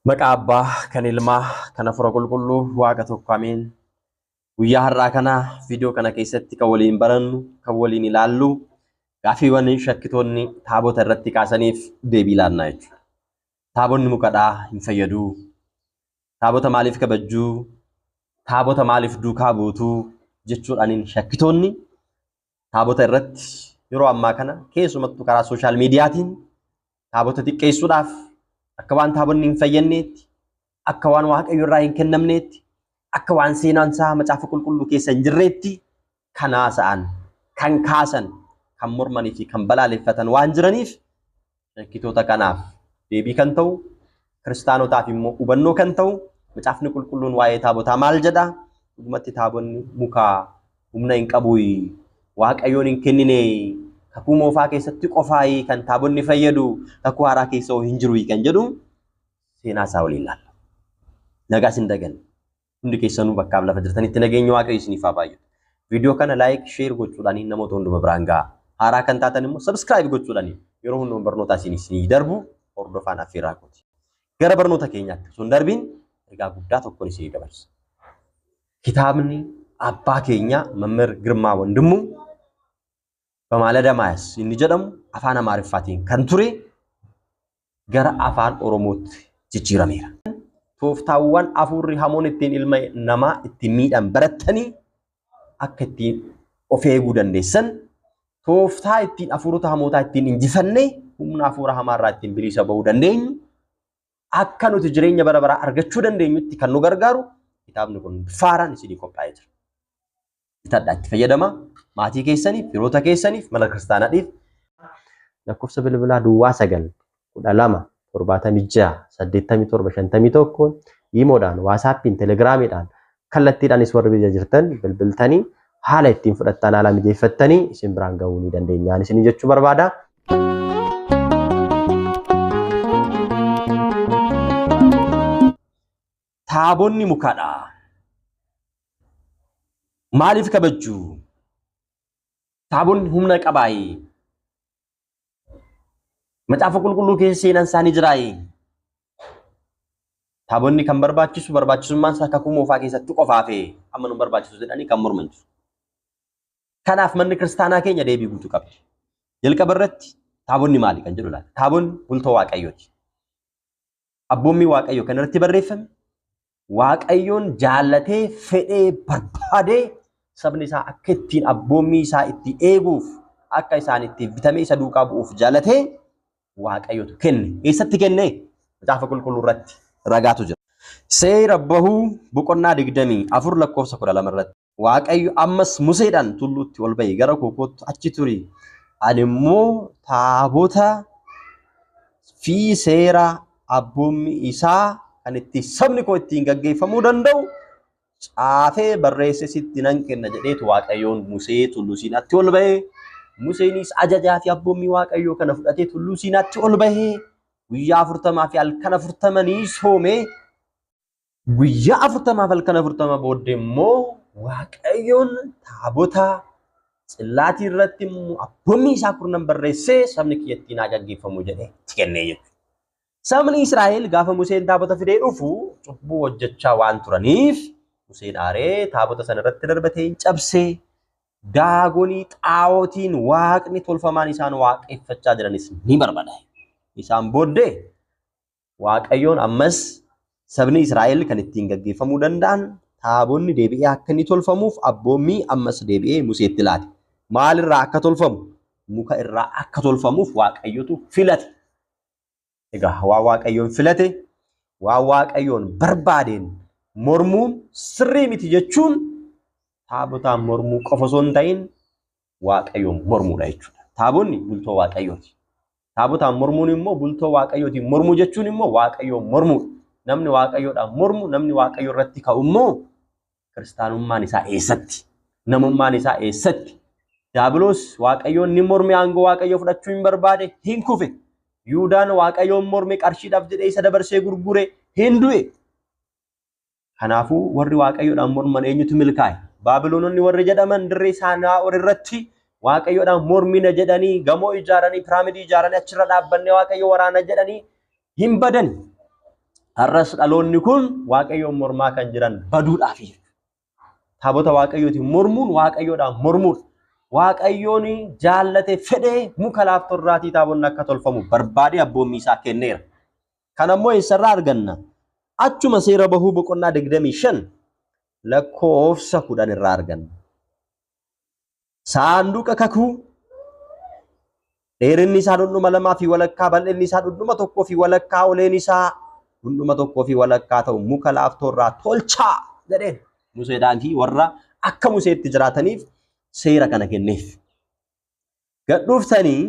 Maqaa Abbaa kan Ilmaa kan Hafuura Qulqulluu Waaqa tokko Ameen. Guyyaa har'aa kana viidiyoo kana keessatti kan waliin barannu, kan waliin ilaallu, gaafiiwwan shakkitoonni taabota irratti kaasaniif deebii laannaa jechuudha. Taabonni mukadhaa hin fayyadu. Taabota maaliif kabajjuu? Taabota maaliif duukaa buutuu? Jechuudhaan shakkitoonni taabota irratti yeroo ammaa kana keessumattuu karaa sooshaal miidiyaatiin taabota xiqqeessuudhaaf akka waan taabonni hin fayyadneetti, akka waan Waaqayyo irraa hin kennamneetti, akka waan seenaan isaa macaafa qulqulluu keessa hin jirreetti kan haasa'an, kan kaasan, kan mormanii fi kan balaaleffatan waan jiraniif shakkitoota kanaaf deebii kan ta'u, kiristaanotaaf immoo hubannoo kan ta'u macaafni qulqulluun waa'ee taabotaa maal jedha? Dhugumatti taabonni mukaa humna hin qabu, Waaqayyoon hin kennine, kakuu moofaa keessatti qofaa kan taabonni fayyadu, kakuu haaraa keessa hin jiru kan jedhu seenaa isaa waliin ilaalla. Nagaa isin dagan hundi keessanuu bakkaaf lafa jirtanitti nageenya Waaqayyo isiniif haa baay'atu. Viidiyoo kana laayik, sheer gochuudhaan namoota hunduma biraan ga'a. Haaraa kan taatan immoo sabskiraayib gochuudhaan yeroo hunduma barnoota isinii darbu hordofaan affeeraa kooti. Gara barnoota keenyaatti osoo hin darbiin ergaa guddaa tokkoon isinii dabarsa. Kitaabni abbaa keenya Mamaar Girmaa Wandimuu በማለዳ ማያስ inni jedhamu afaan Amaariffaatiin kan ture gara afaan Oromootti jijjiirameera. Tooftaawwan afurri hamoon ittiin ilma namaa ittiin miidhan barattanii akka ittiin of eeguu dandeessan, tooftaa ittiin afurota hamootaa ittiin injifannee humna afura hamaarraa ittiin bilisa ba'uu dandeenyu, akka nuti jireenya bara baraa argachuu dandeenyutti kan nu gargaaru kitaabni kun faaraan isinii qophaa'ee jira. Bitadhaa itti fayyadamaa. Maatii keessaniif, firoota keessaniif, mana kiristaanaadhaaf lakkoofsa bilbilaa Duwwaa 9-72-76-87-51 iimoodhaan, waasaappiin, telegiraamiidhaan, kallattiidhaanis warri biyya jirtan bilbiltanii haala ittiin fudhattan haala mijeeffattanii isin biraan ga'uu ni dandeenyaan isin jechuu barbaada. Taabonni mukaadha. Maaliif kabajjuu? Taabonni humna qabaayee. Macaafa qulqulluu keessa seenaan isaanii jiraayee. Taabonni kan barbaachisummaan isaa kakuu moofaa keessatti qofaafee amma nu barbaachisu jedhanii kan morman jiru. Kanaaf manni kiristaanaa keenya deebii guutuu qabdi. Jalqaba irratti taabonni maali kan jedhu laata? Taabonni bultoo Waaqayyooti. Abboommii Waaqayyoo kan irratti barreeffame Waaqayyoon jaallatee fedhee barbaadee sabni isaa akka ittiin abboommii isaa itti eeguuf, akka isaan itti bitamee isa duukaa bu'uuf jaallatee Waaqayyotu kenne. Eessatti kenne? Macaafa qulqulluu irratti ragaatu jira. Seera bahuu boqonnaa 24 lakkoofsa 12 irratti Waaqayyo ammas Museedhaan tulluutti ol ba'e, gara kookootti achi turi. Ani immoo taabota fi seera abboommii isaa kan itti sabni koo ittiin gaggeeffamuu danda'u caafee barreesse sitti nan kenna jedheetu Waaqayyoon Musee tulluu Siinaatti ol ba'e. Museenis ajajaa fi abboommii Waaqayyoo kana fudhatee tulluu Siinaatti ol ba'e. Guyyaa 40 fi halkan 40 ni soome. Guyyaa 40 fi halkan 40 booddee immoo Waaqayyoon taabota Tsillaatii irratti abboommii isaa kurnan barreessee sabni kiyya ittiin haa gaggeeffamu jedhee itti kennee jechuudha. Sabni Israa'el gaafa Museen taabota fidee dhufu cubbuu hojjechaa waan turaniif Museen aaree taabota sana irratti darbatee cabsee daagonii xaawootiin waaqni tolfamaan isaan waaqeffachaa jiranis ni barbadaa'e. Isaan booddee Waaqayyoon ammas sabni Israa'el kan ittiin gaggeeffamuu danda'an taabonni deebi'ee akka inni tolfamuuf abboommii ammas deebi'ee Museetti laate. Maalirraa akka tolfamu? Muka irraa akka tolfamuuf Waaqayyotu filate. Egaa waan Waaqayyoon filate, waan Waaqayyoon barbaadeen mormuun sirrii miti jechuun taabotaan mormuu qofa osoo hin ta'in Waaqayyoon mormuudha jechuudha. Taabonni bultoo Waaqayyooti. Taabotaan mormuun immoo bultoo Waaqayyooti. Mormuu jechuun immoo Waaqayyoon mormuudha. Namni Waaqayyoodhaan mormu, namni Waaqayyo irratti ka'u immoo kiristaanummaan isaa eessatti? Namummaan isaa eessatti? Daabiloos Waaqayyoon ni morme, aangoo Waaqayyoo fudhachuu hin barbaade, hin kufe. Yuudaan Waaqayyoon morme, qarshiidhaaf jedhee isa dabarsee gurgure, hin du'e. Kanaafuu warri Waaqayyoodhaan morman eenyutu milkaa'e? Baabiloononni warri jedhaman dirree Saanaa'or irratti Waaqayyoodhaan mormina jedhanii gamoo ijaaranii, piraamidii ijaaranii achirra dhaabbannee Waaqayyo waraana jedhanii hin badani. har'as dhaloonni kun waaqayyoon mormaa kan jiran baduudhaaf taabota waaqayyooti mormuun waaqayyoodhaan mormuudha. Waaqayyoon jaallate fedhee muka laaftorraatii taabonni akka tolfamu barbaade abboommii isaa kenneera. Kan ammoo eessarraa arganna? Achuma seera bahuu boqonnaa 25 lakkoofsa 10 irraa arganna. Saanduqa kakuu dheerinni isaa 2 fi walakkaa, bal'inni isaa 1 fi walakkaa, oleen isaa 1 fi walakkaa ta'u muka laaftorraa tolchaa jedheen Museedhaan fi warra akka Museetti jiraataniif seera kana kenneef. Gadhuuftanii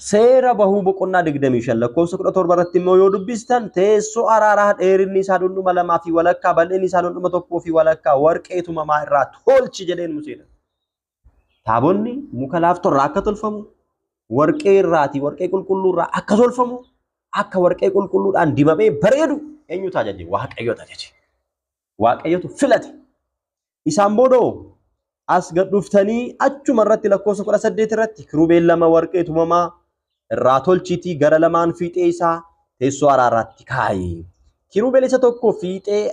seera bahuu boqonnaa 25 lakkoofsa 17 irratti immoo yoo dubbistan teessoo araaraa dheerinni isaa 2 fi walakkaa, bal'inni isaa 1 fi walakkaa warqee tumamaa irraa tolchi jedheen Museedhaan. Taabonni muka laaftorraa akka tolfamu, warqee irraati, warqee qulqulluu irraa akka tolfamu, akka warqee qulqulluudhaan dibamee bareedu eenyutu ajaje? Waaqayyotu ajaje. Waaqayyotu filate. Isaan boodoo as gadhuuftanii achuma irratti lakkoofsa 18 irratti kiruubeel 2 warqee tumamaa irraa tolchiitii gara lamaan fiixee isaa teessoo araaraatti kaa'i. Kiruubeel isa tokko fiixee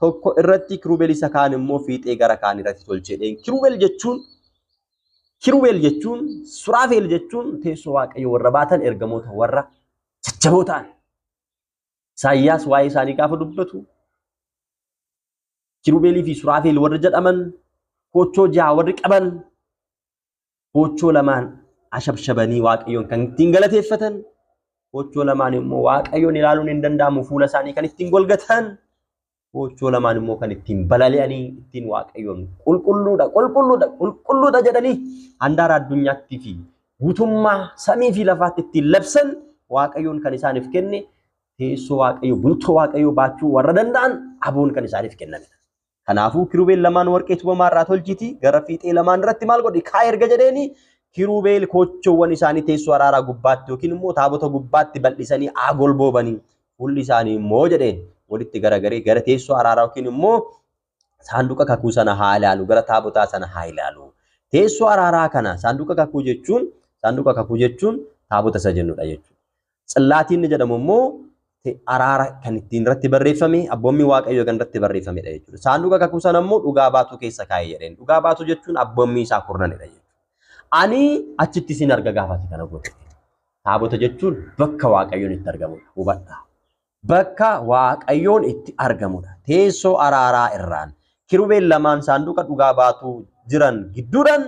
tokko irratti, kiruubeel isa kaan immoo fiixee gara kaan irratti tolchedheen. Kiruubeel jechuun Suraafeel jechuun teessoo waaqayyo warra baatan ergamoota warra jajjaboo ta'an. Isaayyaas waa'ee isaanii gaafa dubbatu kiruubeelii fi Suraafeel warra jedhaman koochoo 6 warri qaban, koochoo 2 ashabshabanii waaqayyoon kan ittiin galateeffatan, koochoo 2 immoo waaqayyoon ilaaluun hin danda'amu fuula isaanii kan ittiin golgatan, koochoo 2 immoo kan ittiin balali'anii ittiin waaqayyoon qulqulluudha jedhanii handaara addunyaatti fi guutummaa samii fi lafaatti ittiin labsan waaqayyoon kan isaaniif kenne teessoo waaqayyo bultoo waaqayyo baachuu warra danda'an aboon kan isaaniif kenname. Kanaafuu kiruubeel 2 warqee tumamaa irraa tolchiti gara fiixee 2 irratti maal godhi? Kaa erga jedheeni kiruubeel koochoowwan isaanii teessoo araaraa gubbaatti yookiin immoo taabota gubbaatti bal'isanii golboobanii fuulli isaanii immoo jedheen walitti garagaree gara teessoo araaraa yookiin immoo saanduqa kakuu sana haa ilaalu, gara taabotaa sana haa ilaalu. Teessoo araaraa kana saanduqa kakuu jechuun taabota isa jennudha jechuudha. Tsillaatiin jedhamu immoo araara kan ittiin irratti barreeffame, abboommii waaqayyoo kan irratti barreeffamedha jechuudha. Saanduqa kakuu sana immoo dhugaa baatuu keessa kaa'ee jedheen. Dhugaa baatuu jechuun abboommii isaa kurnanidha jechuudha. Ani achitti isin arga gaafati kana godhe. Taabota jechuun bakka waaqayyoon itti argamudha. Hubadhaa. Bakka waaqayyoon itti argamudha. Teessoo araaraa irraan kiruubeel 2 saanduqa dhugaa baatuu jiran gidduudhaan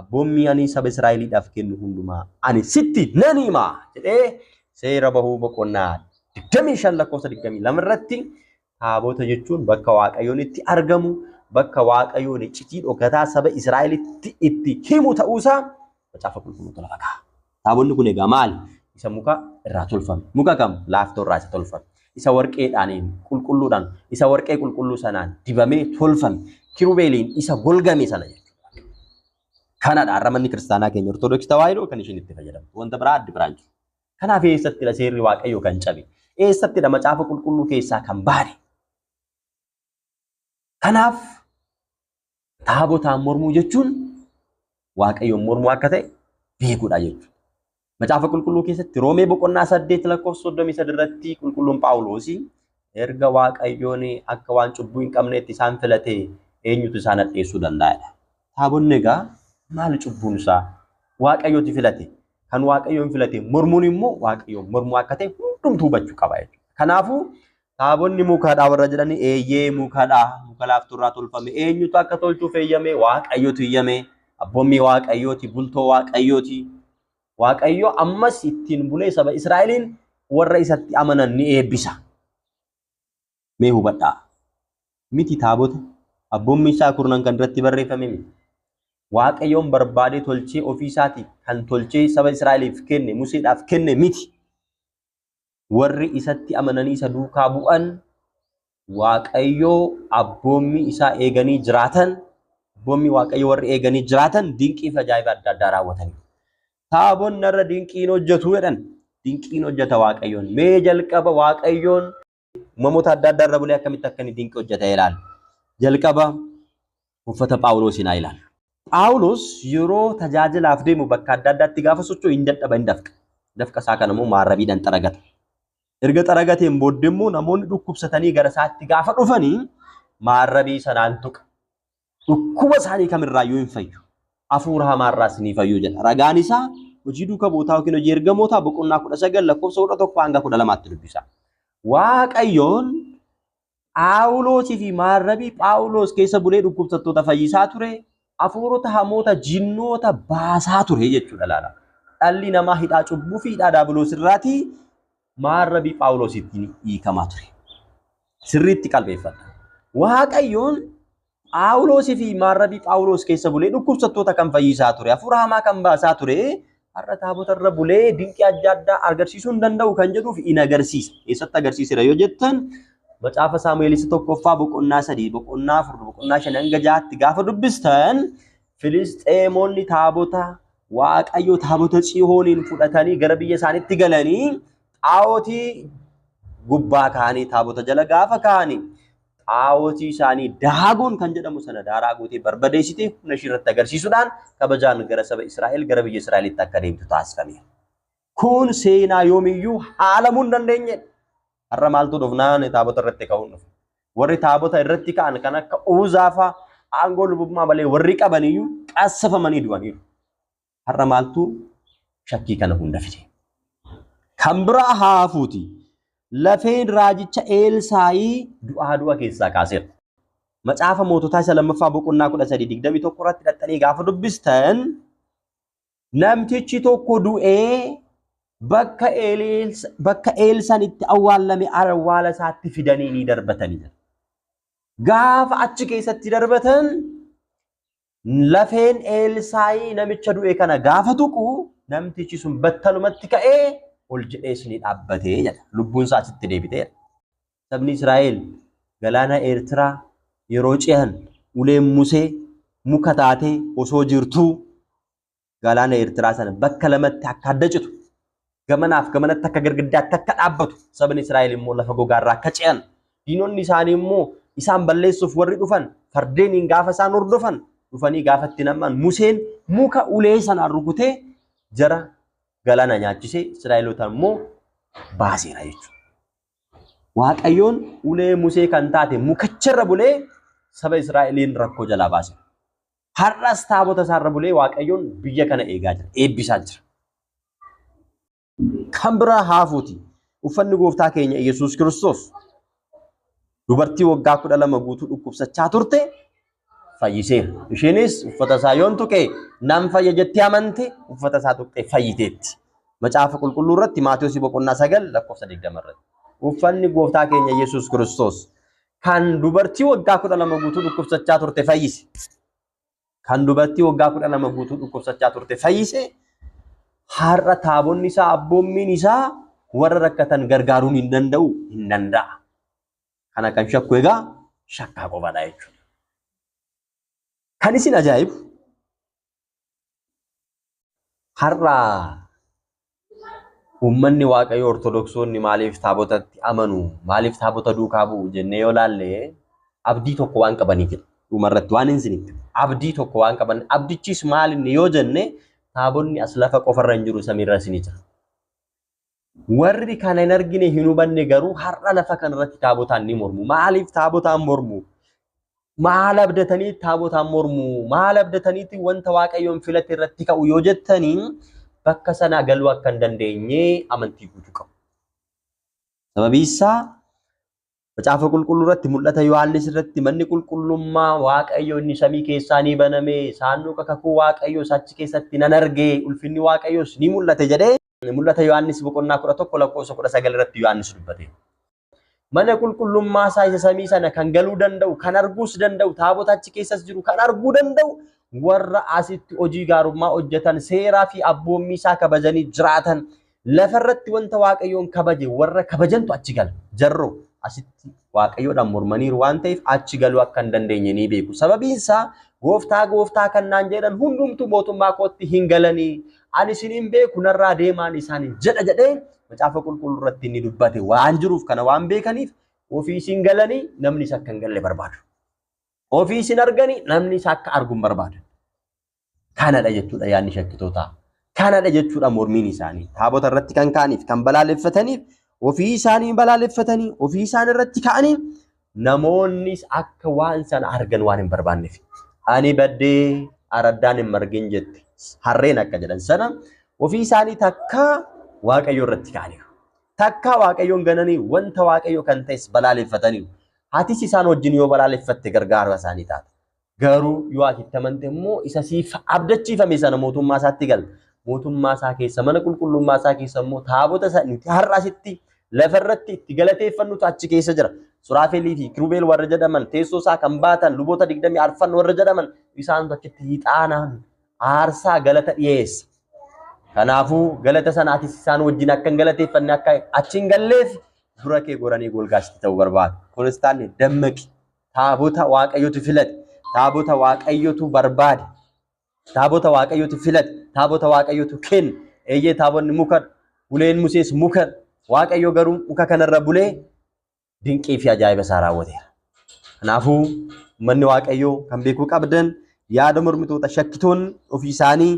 abboommii ani saba Israa'eliidhaaf kennu hundumaa ani sitti nan hima jedhee seera bahuu boqonnaa 25 lakkoofsa 22 irratti taabota jechuun bakka waaqayyoon itti argamu, bakka waaqayyoon iccitii dhokataa saba Israa'elitti itti himu ta'uusaa macaafa qulqulluutu lafa kaa'a. Taabonni kun egaa maali? Isa muka irraa tolfame. Muka kam? Laaftoo irraa isa tolfame. Isa warqeedhaan qulqulluudhaan, isa warqee qulqulluu sanaan dibamee tolfame. Kirubeeliin isa golgame sana jechuudha. Kanadha har'a manni kiristaanaa keenya Ortodoksii Tawaahidoo kan ishiin itti fayyadamtu. Wanta biraa addi biraan jiru. Kanaaf eessattidha seerri waaqayyoo kan cabe? Eessattidha macaafa qulqulluu keessaa kan baane? Kanaaf taabotaan mormuu jechuun waaqayyoon mormuu akka ta'e beekuudha jechuudha. Macaafa qulqulluu keessatti Roomee boqonnaa 8 lakkoofsa 33 irratti qulqulluun Phaawulos erga waaqayyoon akka waan cubbuu hin qabneetti isaan filate eenyutu isaan addeessuu danda'edha. Taabonni egaa maal cubbuun isaa? Waaqayyooti filate. Kan waaqayyoon filate mormuun immoo waaqayyoon mormuu akka ta'e hundumtuu hubachuu qaba jechuudha. Kanaafuu taabonni mukaadhaa warra jedhanii eeyyee mukaadhaa, muka laafturraa tolfame eenyutu akka tolchuuf eeyyame? Waaqayyotu eeyyame. Abboommii waaqayyooti, bultoo waaqayyooti. Waaqayyo ammas ittiin bulee saba Israa'eliin warra isatti amanan ni eebbisa. Mee hubadhaa. Miti taabota abboommii isaa kurnan kan irratti barreeffame miti. Waaqayyoon barbaadee tolchee ofii isaatii kan tolchee saba Israa'eliif kenne, Museedhaaf kenne miti. Warri isatti amananii isa duukaa bu'an Waaqayyoo abboommii isaa eeganii jiraatan, abboommii Waaqayyoo warri eeganii jiraatan dinqiif ajaa'iba adda addaa raawwatanii. Taabonni irra dinqiin hojjetu jedhan. Dinqiin hojjeta Waaqayyoon. Mee jalqaba Waaqayyoon uumamoota adda addaa irra bulee akkamitti akka inni dinqii hojjeta ilaali. Jalqaba uffata Phaawulosin haa ilaalu. Phaawulos yeroo tajaajilaaf deemu bakka adda addaatti gaafa socho'u hin dadhaba hin dafqa. Dafqa isaa kana immoo maarrabiidhaan xaragata. Erga xaragateen booddemmoo namoonni dhukkubsatanii gara isaatti gaafa dhufanii maarrabii sanaan tuqa. Dhukkuba isaanii kamirraayyuu hin fayyu. Hafuura hamaarraas ni fayyu jedha. Ragaan isaa hojii duuka bootaa yookiin hojii ergamootaa boqonnaa 19 lakkoofsa 11 hanga 12tti dubbisa. Waaqayyoon Phaawulosii fi maarrabii Phaawulos keessa bulee dhukkubsattoota fayyisaa ture. Hafuurota hamoota jinnoota baasaa ture jechuudha laala. Dhalli namaa hidhaa cubbuu fi hidhaa daabiloos irraatii maarrabii Phaawulositti hiikamaa ture. Sirriitti qalbeeffadha. Waaqayyoon Phaawulosii fi maarrabii Phaawulos keessa bulee dhukkubsattoota kan fayyisaa ture. Hafuura hamaa kan baasaa ture. Har'a taabota irra bulee dinqii adda addaa agarsiisuu hin danda'u kan jedhuuf in agarsiisa. Eessatti agarsiisira yoo jettan macaafa Saamu'eel tokkoffaa boqonnaa 3 boqonnaa 4 boqonnaa 5 hanga 6tti gaafa dubbistan Filisxeemonni taabota Waaqayyo taabota Tsiyooniin fudhatanii gara biyya isaaniitti galanii xaawotii gubbaa kaanii taabota jala gaafa kaanii xaawotii isaanii daagoon kan jedhamu sana daaraa gootee barbadeessitee humna ishee irratti agarsiisuudhaan kabajaan gara saba Israa'el gara biyya Israa'elitti akka deemtu taasifame. Kun seenaa yoomiyyuu haalamuu hin dandeenye. Har'a maaltu dhufnaan taabota irratti ka'uun dhufu. Warri taabota irratti ka'an kan akka Uzaafa aangoo lubummaa malee warri qabaniyyuu qassafamanii du'aniiru. Har'a maaltu shakkii kana hunda fide. Kan biraa haafuuti. Lafeen raajicha Eelsaayii du'a keessaa kaaseera. Macaafa moototaa isa lammaffaa boqonnaa 13:21 irratti dhaxxanii gaafa dubbistan namtichi tokko du'ee bakka Eelsaan itti awwaalame awwaala isaatti fidanii ni darbatanii. Gaafa achi keessatti darbatan lafeen Eelsaayii namicha du'e kana gaafa tuqu namtichi sun battalumatti ka'ee ol jedhee ni dhaabbatee jedha. Lubbuun isaa asitti deebitee. Sabni Israa'el galaana Eertiraa yeroo ce'an uleen Musee muka taatee osoo jirtuu galaana Eertiraa sana bakka lamatti akka adda citu gamanaaf gamanatti akka gargaddaatti akka dhaabbatu sabni Israa'el immoo lafa gogaarraa akka ce'an diinonni isaanii immoo isaan balleessuuf warri dhufan fardeeniin gaafa isaan hordofan dhufanii gaafatti namaan Museen muka ulee sanaan rukutee jara galaana nyaachisee Israa'eloota immoo baaseera jechuudha. Waaqayyoon ulee Musee kan taate mukacharra bulee saba Israa'eliin rakkoo jalaa baase. Har'as taabota isaarra bulee Waaqayyoon biyya kana eegaa jira, eebbisaa jira. Kan biraa haafuuti. Uffanni gooftaa keenya Yesuus Kiristoos dubartii waggaa 12 guutuu dhukkubsachaa turte fayyiseera. Isheenis uffata isaa yoon tuqe nan fayya jettee amante uffata isaa tuqxee fayyiteetti. Macaafa qulqulluu irratti Maatiyos boqonnaa 9 lakkoofsa 20 irratti. Uffanni gooftaa keenya Yesuus Kiristoos kan dubartii waggaa 12 guutuu dhukkubsachaa turte fayyise. Kan dubartii waggaa 12 guutuu dhukkubsachaa turte fayyise. Har'a taabonni isaa abboommiin isaa warra rakkatan gargaaruun hin danda'u hin danda'a. Kana kan shakku egaa shakkaa qofaadha jechuudha. Kan isin ajaa'ibu har'a uummanni Waaqayyoo Ortodoksonni maaliif taabotatti amanu maaliif taabota duukaa bu'u jennee yoo laalle abdii tokko waan qabaniifidha. Dhumarratti waan isinitti abdii tokko waan qaban abdichis maal inni yoo jenne taabonni as lafa qofarra hin jiru samiirra isinii jira. Warri kana hin argine hin hubanne garuu har'a lafa kanarratti taabotaan ni mormu. Maaliif taabotaan mormu? Maal abdatanii taabotaan mormu? Maal abdataniitti wanta Waaqayyoon filate irratti ka'u yoo jettanii bakka sana galuu akka hin dandeenye amantii guutuu qabu. Sababii isaa macaafa qulqulluu irratti mul'ata Yohaannis irratti manni qulqullummaa Waaqayyoo inni samii keessaa ni baname saanduqa kakuu Waaqayyoo achi keessatti nan arge ulfinni Waaqayyoos ni mul'ate jedhee mul'ata Yohaannis boqonnaa 11 lakkoofsa 19 irratti Yohaannis dubbate. Mana qulqullummaa isaa isa samii sana kan galuu danda'u kan arguus danda'u taabota achi keessas jiru kan arguu danda'u warra asitti hojii gaarummaa hojjetan seeraa fi abboommii isaa kabajanii jiraatan lafarratti wanta Waaqayyoon kabaje warra kabajantu achi gala. Jarroo asitti Waaqayyoodhaan mormaniiru waan ta'eef achi galuu akka hin dandeenye ni beeku. Sababiin isaa gooftaa kan naan jedhan hundumtuu mootummaa kootti hin galanii ani isiniin beeku narraa deemaan isaanii jedhee macaafa qulqulluu irratti inni dubbate waan jiruuf kana waan beekaniif ofii isin galanii namni isa akka hin galle barbaadu. Ofii isin arganii namni isa akka argu barbaadu. Kanadha jechuudha yaadni shakkitootaa. Kanadha jechuudha mormiin isaanii. Taabota irratti kan kaaniif kan balaaleffataniif ofii isaanii balaaleffatanii ofii isaanii irratti ka'anii namoonnis akka waan sana argan waan hin barbaanneef ani baddee araddaan hin margin jette harreen akka jedhan sana ofii isaanii takka waaqayyo irratti ka'anii takka waaqayyoon gananii wanta waaqayyo kan ta'es balaaleffatanii hatis isaan wajjin yoo balaaleffatte gargaaruu isaanii taata garuu yoo ati tamante immoo isa siif abdachiifame sana mootummaa isaatti gal mootummaa isaa keessa mana qulqullummaa isaa keessa immoo taabota isaanii har'asitti lafarratti itti galateeffannutu achi keessa jira Suraafelii fi Kiruubeel warra jedhaman teessoo isaa kan baatan luboota 24 warra jedhaman isaan achitti hixaanaan aarsaa galata dhiyeessa kanaafuu galata sanaatis isaan wajjin akka galateeffanne akka achiin galleef dura kee goranii golgaasti ta'uu barbaadu kiristaanni dammaqi taabota waaqayyotu filate taabota waaqayyotu barbaade taabota waaqayyotu filate taabota waaqayyotu kenne eeyyee taabonni muka uleen Musees muka waaqayyo garuu muka kanarra bulee dinqii fi ajaa'iba isaa raawwateera kanaafuu manni waaqayyo kan beekuu qabdan yaada mormitoota shakkitoon ofii isaanii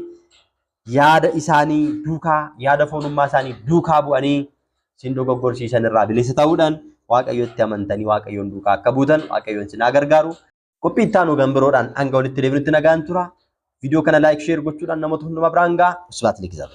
yaada isaanii duukaa yaada foonummaa isaanii duukaa bu'anii sin dogoggorsiisan irraa bilisa ta'uudhaan waaqayyotti amantanii waaqayyoon duukaa akka buutan waaqayyoon sin gargaaru qophii itti aanu gambiroodhaan hanga walitti deebinutti nagaan tura viidiyoo kana laayik sheer gochuudhaan namoota hundumaa biraan ga'a usbaat liqisa